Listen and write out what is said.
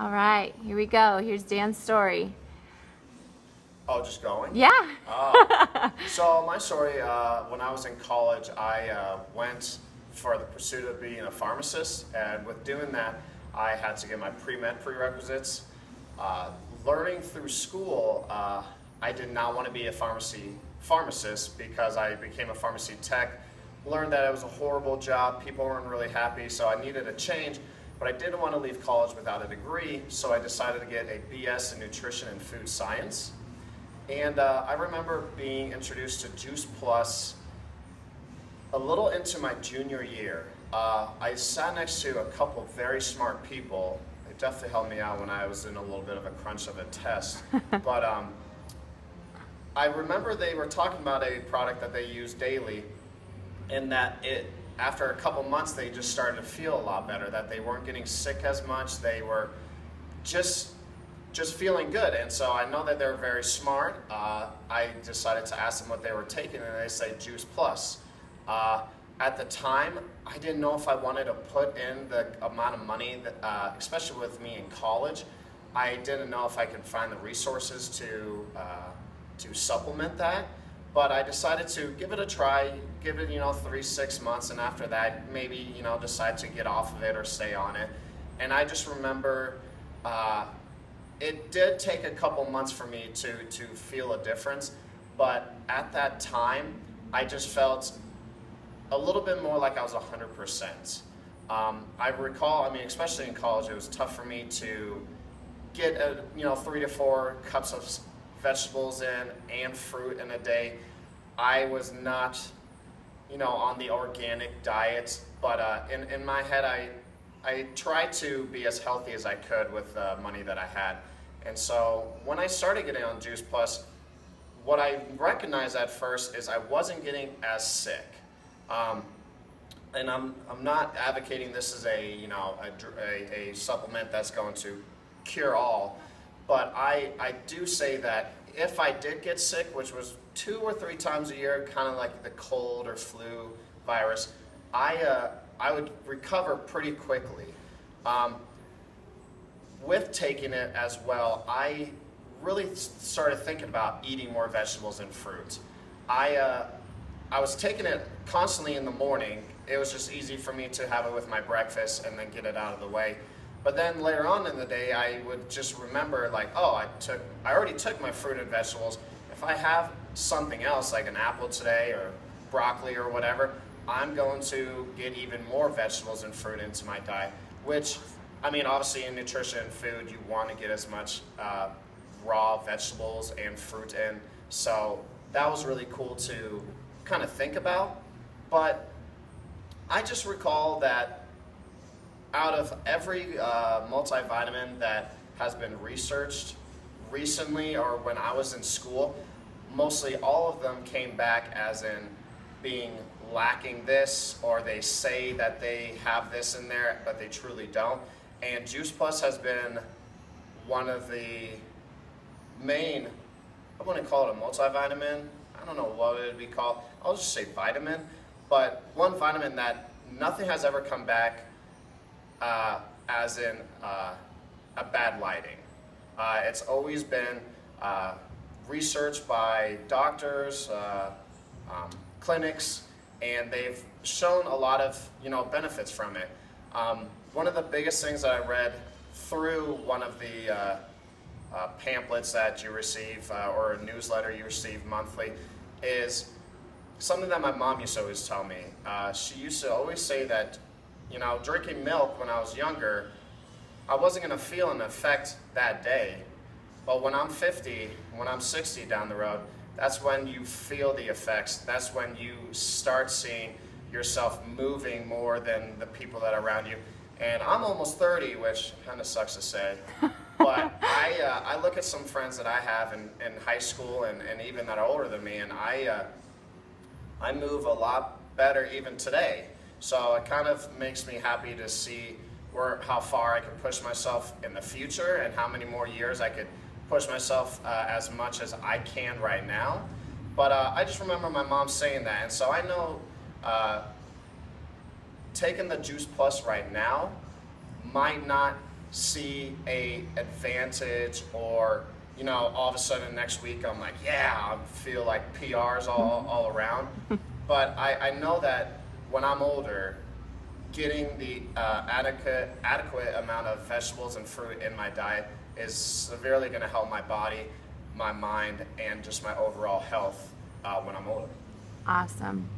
All right, here we go. Here's Dan's story. Oh, just going? Yeah. So my story, when I was in college, I went for the pursuit of being a pharmacist, and with doing that, I had to get my pre-med prerequisites. Learning through school, I did not want to be a pharmacist because I became a pharmacy tech. Learned that it was a horrible job, people weren't really happy, so I needed a change. But I didn't want to leave college without a degree, so I decided to get a BS in nutrition and food science. And I remember being introduced to Juice Plus a little into my junior year. I sat next to a couple very smart people. They definitely helped me out when I was in a little bit of a crunch of a test. But I remember they were talking about a product that they use daily, and that after a couple months they just started to feel a lot better, that they weren't getting sick as much, they were just feeling good. And so I know that they're very smart. I decided to ask them what they were taking, and they say Juice Plus. At the time, I didn't know if I wanted to put in the amount of money, that, especially with me in college. I didn't know if I could find the resources to supplement that. But I decided to give it a try, give it 3-6 months, and after that maybe decide to get off of it or stay on it. And I just remember it did take a couple months for me to feel a difference, but at that time I just felt a little bit more like I was 100%. I recall, especially in college, it was tough for me to get 3 to 4 cups of vegetables in and fruit in a day. I was not, on the organic diet, but in my head, I tried to be as healthy as I could with the money that I had. And so when I started getting on Juice Plus, what I recognized at first is I wasn't getting as sick. And I'm not advocating this as a supplement that's going to cure all, but I do say that if I did get sick, which was 2 or 3 times a year, kind of like the cold or flu virus, I would recover pretty quickly. With taking it as well, I really started thinking about eating more vegetables and fruit. I was taking it constantly in the morning. It was just easy for me to have it with my breakfast and then get it out of the way. But then later on in the day, I would just remember I already took my fruit and vegetables. If I have something else like an apple today or broccoli or whatever, I'm going to get even more vegetables and fruit into my diet, which, obviously in nutrition and food, you want to get as much raw vegetables and fruit in. So that was really cool to kind of think about. But I just recall that out of every multivitamin that has been researched recently or when I was in school, mostly all of them came back as in being lacking this, or they say that they have this in there, but they truly don't. And Juice Plus has been one of the main, I wouldn't call it a multivitamin, I don't know what it would be called, I'll just say vitamin, but one vitamin that nothing has ever come back as in a bad lighting. It's always been researched by doctors, clinics, and they've shown a lot of benefits from it. One of the biggest things that I read through one of the pamphlets that you receive or a newsletter you receive monthly is something that my mom used to always tell me. She used to always say that drinking milk when I was younger, I wasn't going to feel an effect that day. But when I'm 50, when I'm 60 down the road, that's when you feel the effects. That's when you start seeing yourself moving more than the people that are around you. And I'm almost 30, which kind of sucks to say. But I look at some friends that I have in high school and even that are older than me, and I move a lot better even today. So it kind of makes me happy to see how far I can push myself in the future and how many more years I could push myself as much as I can right now. But I just remember my mom saying that, and so I know taking the Juice Plus right now might not see a advantage, or you know, all of a sudden next week I'm like, yeah, I feel like PRs all around. But I know that when I'm older, getting the adequate amount of vegetables and fruit in my diet is severely going to help my body, my mind, and just my overall health when I'm older. Awesome.